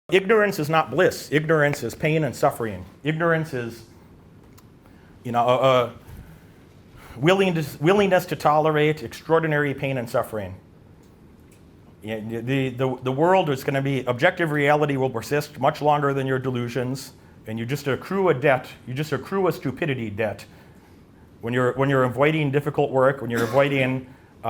Ignorance is not bliss. Ignorance is pain and suffering. Ignorance is, willingness to tolerate extraordinary pain and suffering. The world is going to be, objective reality will persist much longer than your delusions, and you just accrue a debt. You just accrue a stupidity debt. When you're avoiding difficult work, when you're avoiding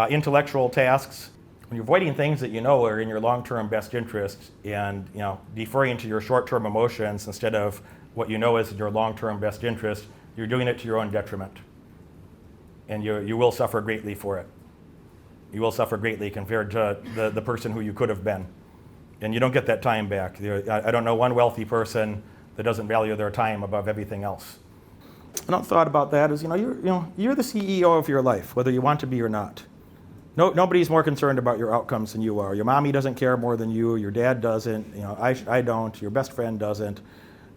intellectual tasks, when you're avoiding things that you know are in your long-term best interest, and deferring to your short-term emotions instead of what you know is in your long-term best interest, you're doing it to your own detriment, and you will suffer greatly for it. You will suffer greatly compared to the person who you could have been, and you don't get that time back. I don't know one wealthy person that doesn't value their time above everything else. Another thought about that is, you're the CEO of your life, whether you want to be or not. Nobody's more concerned about your outcomes than you are. Your mommy doesn't care more than you. Your dad doesn't. I don't. Your best friend doesn't.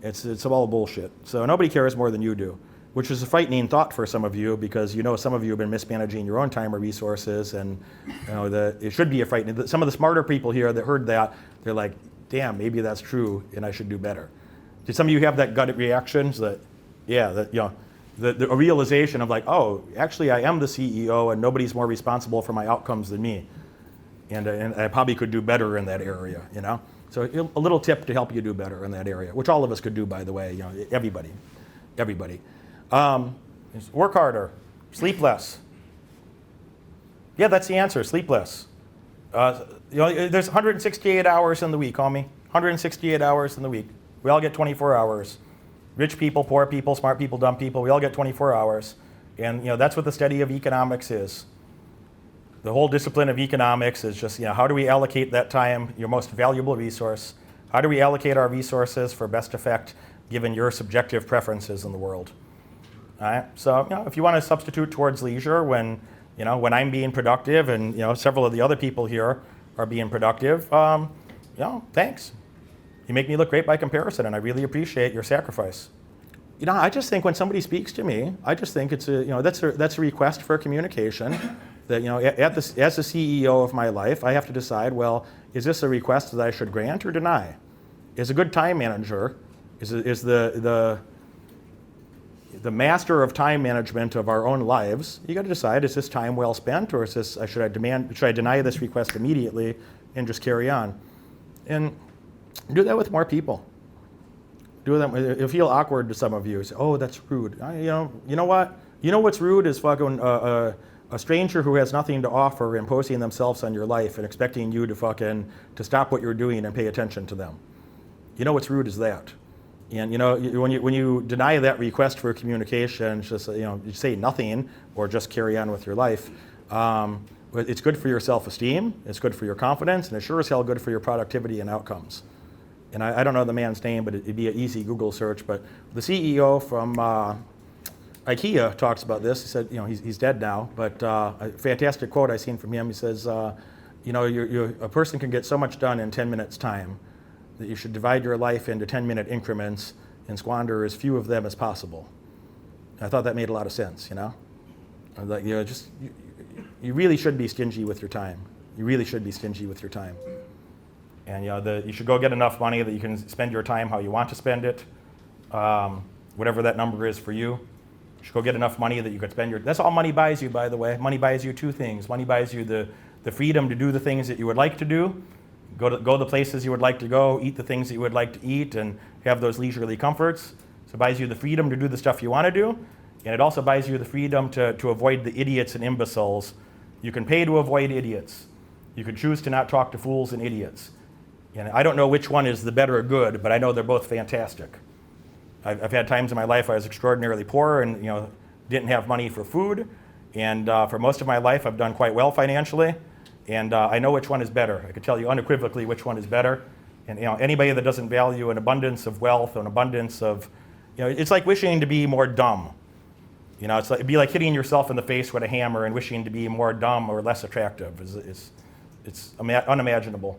It's all bullshit. So nobody cares more than you do, which is a frightening thought for some of you, because some of you have been mismanaging your own time or resources, and it should be a frightening. Some of the smarter people here that heard that, they're like, damn, maybe that's true, and I should do better. Did some of you have that gut reactions that, the realization of like, oh, actually I am the CEO and nobody's more responsible for my outcomes than me, and I probably could do better in that area, So a little tip to help you do better in that area, which all of us could do, by the way, everybody. Work harder, sleep less. Yeah, that's the answer, sleep less. There's 168 hours in the week, homie, 168 hours in the week. We all get 24 hours. Rich people, poor people, smart people, dumb people, we all get 24 hours. And that's what the study of economics is. The whole discipline of economics is just, how do we allocate that time, your most valuable resource? How do we allocate our resources for best effect given your subjective preferences in the world? All right. So, if you want to substitute towards leisure when I'm being productive and, several of the other people here are being productive, thanks. You make me look great by comparison, and I really appreciate your sacrifice. I just think when somebody speaks to me, I just think it's that's a request for communication. That as the CEO of my life, I have to decide, well, is this a request that I should grant or deny? As a good time manager, is the master of time management of our own lives, you got to decide, is this time well spent, or is this should I deny this request immediately and just carry on? And do that with more people. Do that. It'll feel awkward to some of you. Say, oh, that's rude. You know what? What's rude is fucking a stranger who has nothing to offer imposing themselves on your life and expecting you to stop what you're doing and pay attention to them. What's rude is that. And when you deny that request for communication, just you say nothing or just carry on with your life. It's good for your self-esteem. It's good for your confidence, and it's sure as hell good for your productivity and outcomes. And I don't know the man's name, but it'd be an easy Google search. But the CEO from IKEA talks about this. He said, he's dead now, but a fantastic quote I seen from him. He says, a person can get so much done in 10 minutes time that you should divide your life into 10-minute increments and squander as few of them as possible. And I thought that made a lot of sense. Like you really should be stingy with your time. You really should be stingy with your time. And you should go get enough money that you can spend your time how you want to spend it, whatever that number is for you. You should go get enough money that you could spend that's all money buys you, by the way. Money buys you two things. Money buys you the freedom to do the things that you would like to do, go the places you would like to go, eat the things that you would like to eat, and have those leisurely comforts. So it buys you the freedom to do the stuff you want to do, and it also buys you the freedom to avoid the idiots and imbeciles. You can pay to avoid idiots. You can choose to not talk to fools and idiots. And I don't know which one is the better good, but I know they're both fantastic. I've had times in my life I was extraordinarily poor and didn't have money for food, and for most of my life I've done quite well financially, and I know which one is better. I could tell you unequivocally which one is better. And anybody that doesn't value an abundance of wealth or an abundance of, it's like wishing to be more dumb. It'd be like hitting yourself in the face with a hammer and wishing to be more dumb or less attractive. It's unimaginable.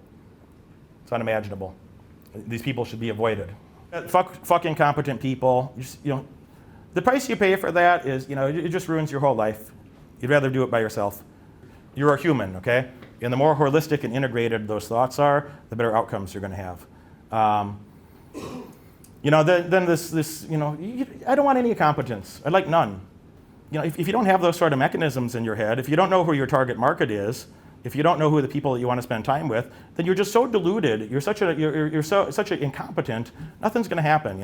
It's unimaginable. These people should be avoided. Fuck incompetent people. The price you pay for that is, it just ruins your whole life. You'd rather do it by yourself. You're a human, okay? And the more holistic and integrated those thoughts are, the better outcomes you're going to have. Then this, I don't want any competence. I'd like none. If you don't have those sort of mechanisms in your head, if you don't know who your target market is, if you don't know who the people that you want to spend time with, then you're just so deluded. You're such an incompetent. Nothing's going to happen.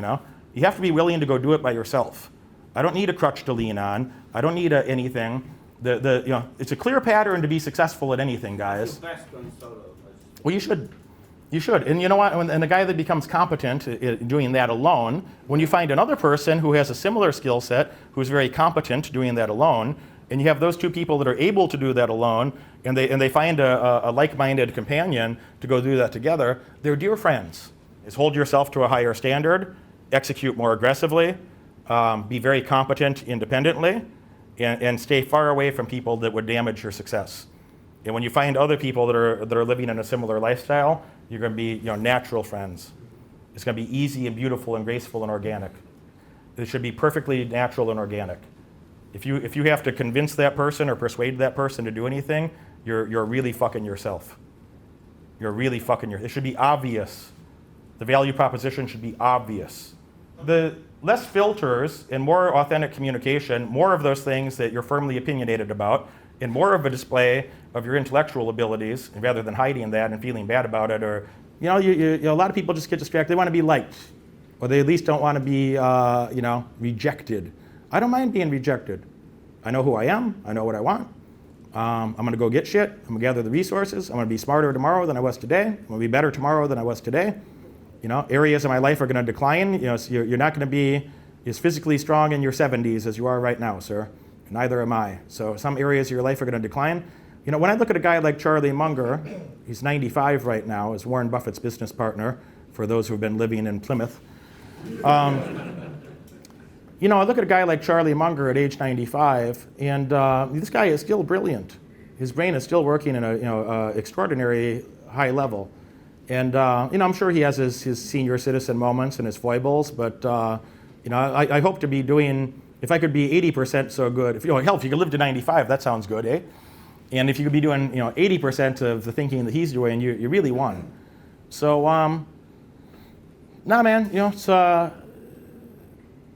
You have to be willing to go do it by yourself. I don't need a crutch to lean on. I don't need anything. It's a clear pattern to be successful at anything, guys. Well, you should. You should. And you know what? And the guy that becomes competent at doing that alone, when you find another person who has a similar skill set, who's very competent doing that alone, and you have those two people that are able to do that alone, and they find a like-minded companion to go do that together, they're dear friends. Is hold yourself to a higher standard, execute more aggressively, be very competent independently, and stay far away from people that would damage your success. And when you find other people that are living in a similar lifestyle, you're going to be natural friends. It's going to be easy and beautiful and graceful and organic. It should be perfectly natural and organic. If you have to convince that person or persuade that person to do anything, you're really fucking yourself. You're really fucking yourself. It should be obvious. The value proposition should be obvious. The less filters and more authentic communication, more of those things that you're firmly opinionated about, and more of a display of your intellectual abilities, rather than hiding that and feeling bad about it, or a lot of people just get distracted. They want to be liked, or they at least don't want to be rejected. I don't mind being rejected. I know who I am. I know what I want. I'm going to go get shit. I'm going to gather the resources. I'm going to be smarter tomorrow than I was today. I'm going to be better tomorrow than I was today. Areas of my life are going to decline. So you're not going to be as physically strong in your 70s as you are right now, sir. Neither am I. So some areas of your life are going to decline. When I look at a guy like Charlie Munger, he's 95 right now, is Warren Buffett's business partner, for those who have been living in Plymouth. I look at a guy like Charlie Munger at age 95, and this guy is still brilliant. His brain is still working at an extraordinary high level. And I'm sure he has his senior citizen moments and his foibles, but I hope to be doing. If I could be 80% so good, if you could live to 95, that sounds good, eh? And if you could be doing 80% of the thinking that he's doing, you really won. So, man, it's, I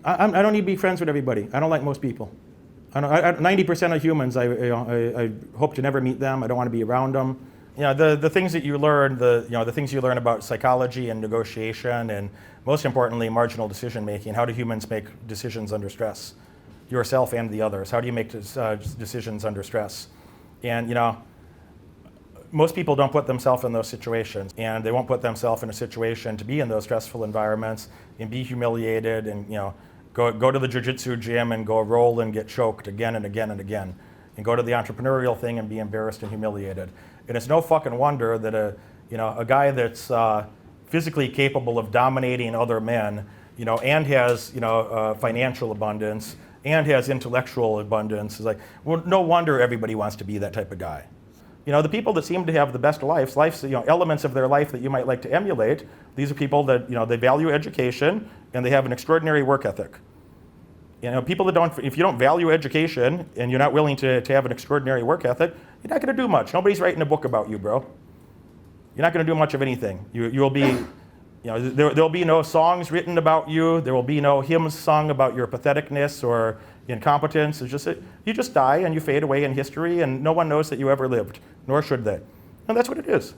don't need to be friends with everybody. I don't like most people. 90% of humans, I hope to never meet them. I don't want to be around them. The things that you learn, the things you learn about psychology and negotiation, and most importantly, marginal decision making. How do humans make decisions under stress? Yourself and the others. How do you make decisions under stress? And most people don't put themselves in those situations, and they won't put themselves in a situation to be in those stressful environments and be humiliated, and go to the jiu-jitsu gym and go roll and get choked again and again and again, and go to the entrepreneurial thing and be embarrassed and humiliated. And it's no fucking wonder that a guy that's physically capable of dominating other men, and has financial abundance and has intellectual abundance, is like, well, no wonder everybody wants to be that type of guy. The people that seem to have the best lives, elements of their life that you might like to emulate, these are people that they value education and they have an extraordinary work ethic. People that don't, if you don't value education and you're not willing to have an extraordinary work ethic, you're not going to do much. Nobody's writing a book about you, bro. You're not going to do much of anything. You'll be, there'll be no songs written about you. There will be no hymns sung about your patheticness or incompetence. It's just you just die and you fade away in history, and no one knows that you ever lived, nor should they. And that's what it is.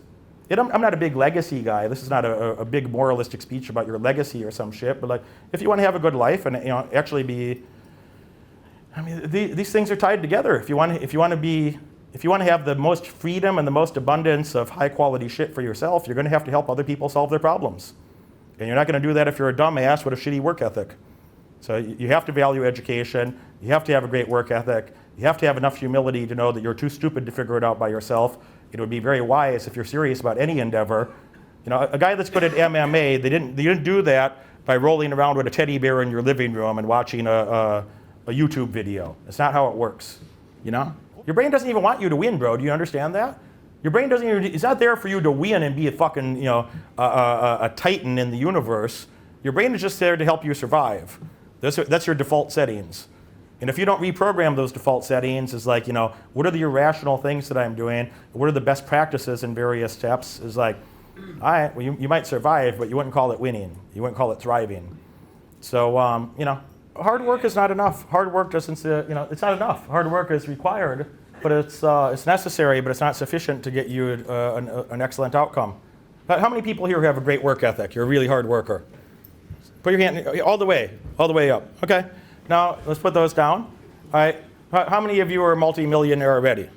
I'm not a big legacy guy. This is not a big moralistic speech about your legacy or some shit. But if you want to have a good life and actually be, these things are tied together. If you want to have the most freedom and the most abundance of high quality shit for yourself, you're going to have to help other people solve their problems. And you're not going to do that if you're a dumbass with a shitty work ethic. So you have to value education. You have to have a great work ethic. You have to have enough humility to know that you're too stupid to figure it out by yourself. It would be very wise if you're serious about any endeavor. A guy that's good at MMA, they didn't do that by rolling around with a teddy bear in your living room and watching a YouTube video. That's not how it works. Your brain doesn't even want you to win, bro. Do you understand that? Your brain doesn't even, it's not there for you to win and be a fucking, a titan in the universe. Your brain is just there to help you survive. That's your default settings. And if you don't reprogram those default settings, it's like, what are the irrational things that I'm doing? What are the best practices in various steps? Is like, All right, well, you might survive, but you wouldn't call it winning. You wouldn't call it thriving. So, hard work is not enough. Hard work doesn't, it's not enough. Hard work is required, but it's necessary, but it's not sufficient to get you an excellent outcome. But how many people here have a great work ethic? You're a really hard worker. Put your hand all the way up. Okay. Now let's put those down. All right. How many of you are multi-millionaire already?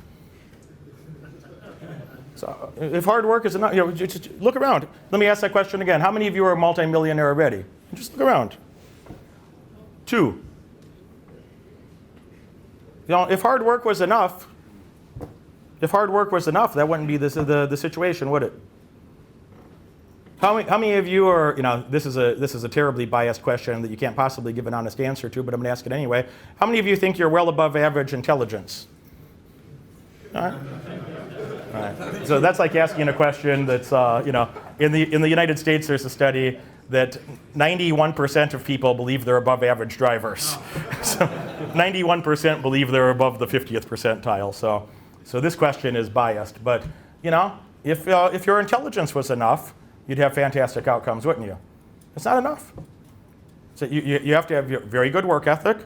So if hard work is enough, just look around. Let me ask that question again. How many of you are multi-millionaire already? Just look around. 2. If hard work was enough, that wouldn't be the situation, would it? How many of you are, this is a terribly biased question that you can't possibly give an honest answer to, but I'm going to ask it anyway. How many of you think you're well above average intelligence? All right. All right. So that's like asking a question that's, in the United States, there's a study that 91% of people believe they're above average drivers. So 91% believe they're above the 50th percentile. So this question is biased. But, if your intelligence was enough, you'd have fantastic outcomes, wouldn't you? It's not enough. So you have to have a very good work ethic.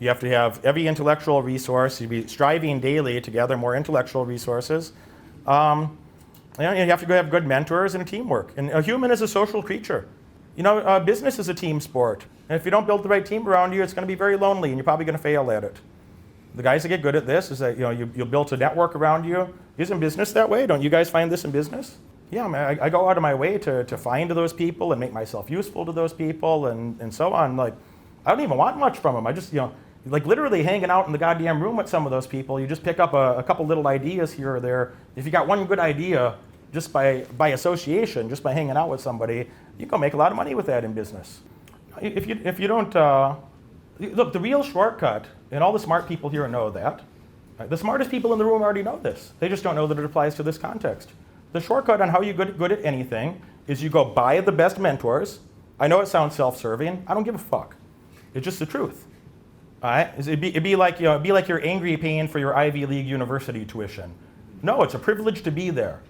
You have to have every intellectual resource. You'd be striving daily to gather more intellectual resources. You have to have good mentors and teamwork. And a human is a social creature. Business is a team sport. And if you don't build the right team around you, it's going to be very lonely, and you're probably going to fail at it. The guys that get good at this is that you build a network around you. Isn't business that way? Don't you guys find this in business? Yeah, man, I go out of my way to find those people and make myself useful to those people and so on. Like, I don't even want much from them. I just, like literally hanging out in the goddamn room with some of those people, you just pick up a couple little ideas here or there. If you got one good idea, just by association, just by hanging out with somebody, you can make a lot of money with that in business. If you don't, look, the real shortcut, and all the smart people here know that. The smartest people in the room already know this. They just don't know that it applies to this context. The shortcut on how you get good at anything is you go buy the best mentors. I know it sounds self-serving. I don't give a fuck. It's just the truth. All right? It'd be like you're angry paying for your Ivy League university tuition. No, it's a privilege to be there.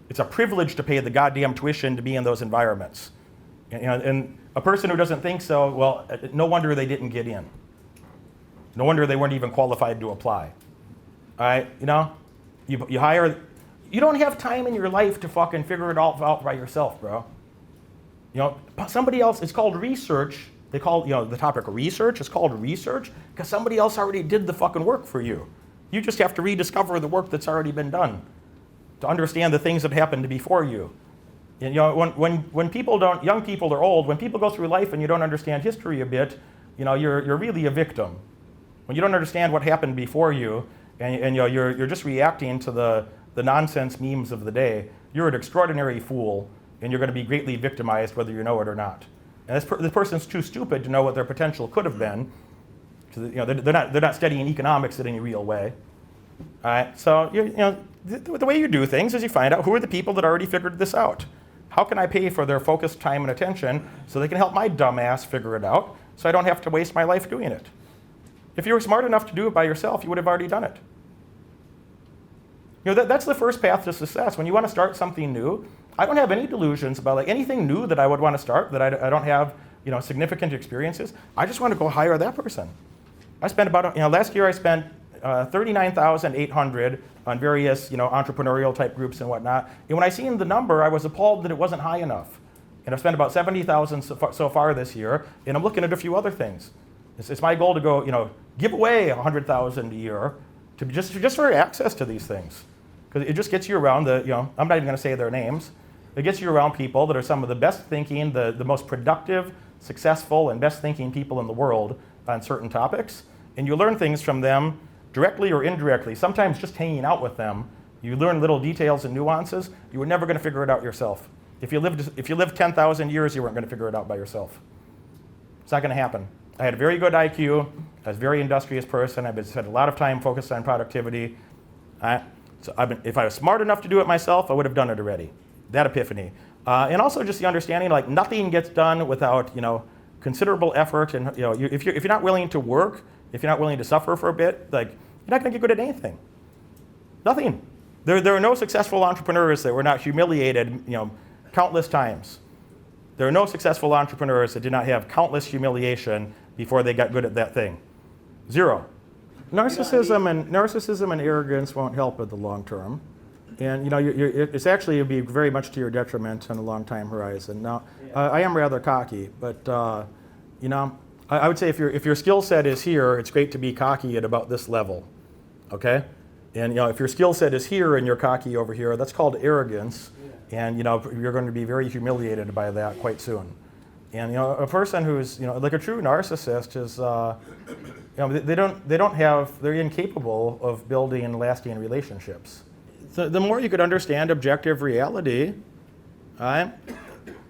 It's a privilege to pay the goddamn tuition to be in those environments. And a person who doesn't think so, well, no wonder they didn't get in. No wonder they weren't even qualified to apply. All right? You hire. You don't have time in your life to fucking figure it all out by yourself, bro. Somebody else, it's called research. They call, the topic research, it's called research because somebody else already did the fucking work for you. You just have to rediscover the work that's already been done to understand the things that happened before you. And, when people don't, young people are old, when people go through life and you don't understand history a bit, you're really a victim. When you don't understand what happened before you and you're just reacting to the nonsense memes of the day, you're an extraordinary fool, and you're going to be greatly victimized whether you know it or not. And this person's too stupid to know what their potential could have been. They're not studying economics in any real way. All right, so the way you do things is you find out who are the people that already figured this out. How can I pay for their focused time and attention so they can help my dumb ass figure it out so I don't have to waste my life doing it? If you were smart enough to do it by yourself, you would have already done it. That's the first path to success. When you want to start something new, I don't have any delusions about anything new that I would want to start that I don't have significant experiences. I just want to go hire that person. I spent about last year I spent $39,800 on various entrepreneurial type groups and whatnot. And when I seen the number, I was appalled that it wasn't high enough. And I've spent about $70,000 so far this year, and I'm looking at a few other things. It's my goal to go give away $100,000 a year to just for access to these things. Because it just gets you around I'm not even going to say their names. It gets you around people that are some of the best thinking, the most productive, successful, and best thinking people in the world on certain topics. And you learn things from them directly or indirectly. Sometimes just hanging out with them, you learn little details and nuances. You were never going to figure it out yourself. If you lived 10,000 years, you weren't going to figure it out by yourself. It's not going to happen. I had a very good IQ. I was a very industrious person. I've spent a lot of time focused on productivity. If I was smart enough to do it myself, I would have done it already. That epiphany. And also just the understanding, nothing gets done without, considerable effort. And, if you're not willing to work, if you're not willing to suffer for a bit, you're not going to get good at anything. Nothing. There are no successful entrepreneurs that were not humiliated, countless times. There are no successful entrepreneurs that did not have countless humiliation before they got good at that thing. Zero. Narcissism and arrogance won't help in the long term. And it's actually it'd be very much to your detriment on a long time horizon. Now, I am rather cocky, but I would say if your skill set is here, it's great to be cocky at about this level, okay? And if your skill set is here and you're cocky over here, that's called arrogance, and you're going to be very humiliated by that quite soon. And a person who's like a true narcissist is they're incapable of building lasting relationships. The more you could understand objective reality,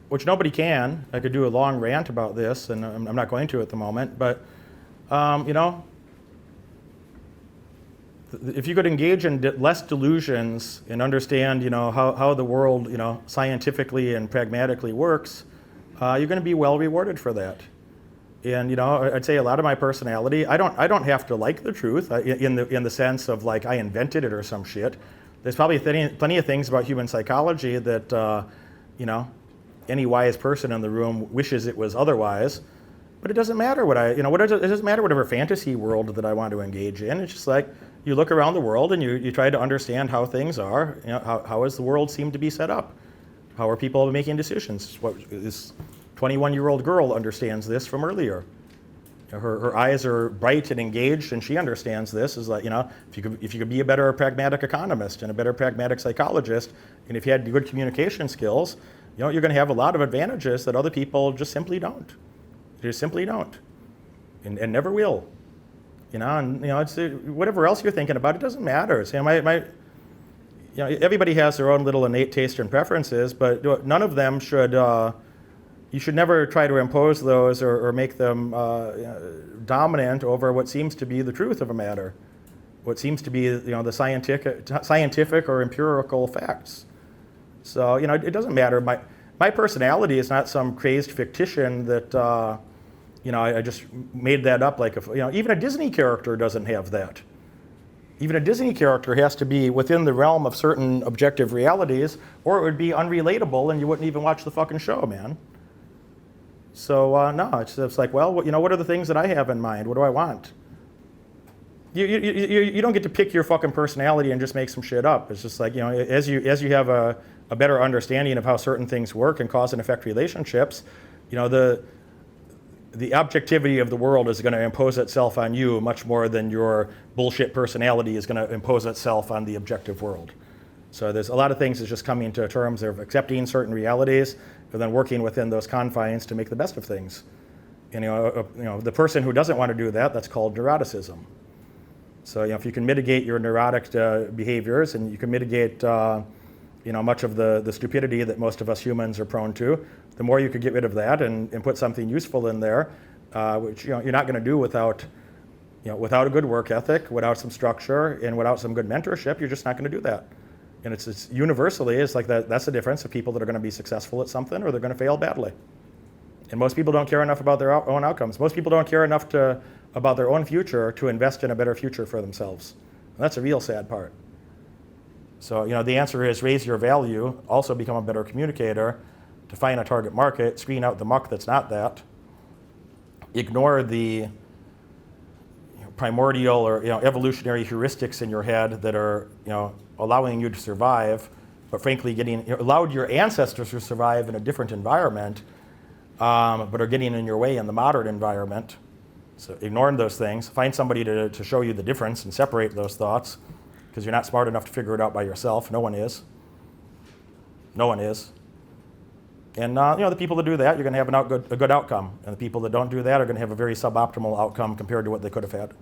which nobody can. I could do a long rant about this, and I'm not going to at the moment, but if you could engage in less delusions and understand how the world scientifically and pragmatically works, you're going to be well rewarded for that. And I'd say a lot of my personality, I don't have to like the truth in the sense of like I invented it or some shit. There's probably plenty of things about human psychology that any wise person in the room wishes it was otherwise, but it doesn't matter it doesn't matter whatever fantasy world that I want to engage in. It's just like you look around the world and you try to understand how things are. How does the world seem to be set up? How are people making decisions? What this 21-year-old girl understands this from earlier. Her eyes are bright and engaged, and she understands this. Is like if you could be a better pragmatic economist and a better pragmatic psychologist, and if you had good communication skills, you're going to have a lot of advantages that other people just simply don't. They just simply don't, and never will. It's whatever else you're thinking about. It doesn't matter. Everybody has their own little innate taste and preferences, but none of them should. You should never try to impose those or make them dominant over what seems to be the truth of a matter, what seems to be the scientific or empirical facts. So it doesn't matter. My personality is not some crazed fictitious that I just made that up. Like even a Disney character doesn't have that. Even a Disney character has to be within the realm of certain objective realities, or it would be unrelatable and you wouldn't even watch the fucking show, man. So no, it's like, well, what are the things that I have in mind? What do I want? You don't get to pick your fucking personality and just make some shit up. It's just like as you have a better understanding of how certain things work and cause and effect relationships, the objectivity of the world is going to impose itself on you much more than your bullshit personality is going to impose itself on the objective world. So there's a lot of things that's just coming to terms of accepting certain realities and then working within those confines to make the best of things. The person who doesn't want to do that, that's called neuroticism. So if you can mitigate your neurotic behaviors and you can mitigate much of the stupidity that most of us humans are prone to, the more you could get rid of that and put something useful in there, which you're not going to do without a good work ethic, without some structure, and without some good mentorship. You're just not going to do that. And it's universally, it's like that's the difference of people that are going to be successful at something or they're going to fail badly. And most people don't care enough about their own outcomes. Most people don't care enough about their own future to invest in a better future for themselves. And that's a real sad part. So the answer is raise your value, also become a better communicator, define a target market, screen out the muck that's not that, ignore the primordial or evolutionary heuristics in your head that are allowing you to survive, but frankly allowed your ancestors to survive in a different environment, but are getting in your way in the modern environment. So ignoring those things, find somebody to show you the difference and separate those thoughts, because you're not smart enough to figure it out by yourself. No one is. No one is. And the people that do that, you're going to have a good outcome, and the people that don't do that are going to have a very suboptimal outcome compared to what they could have had.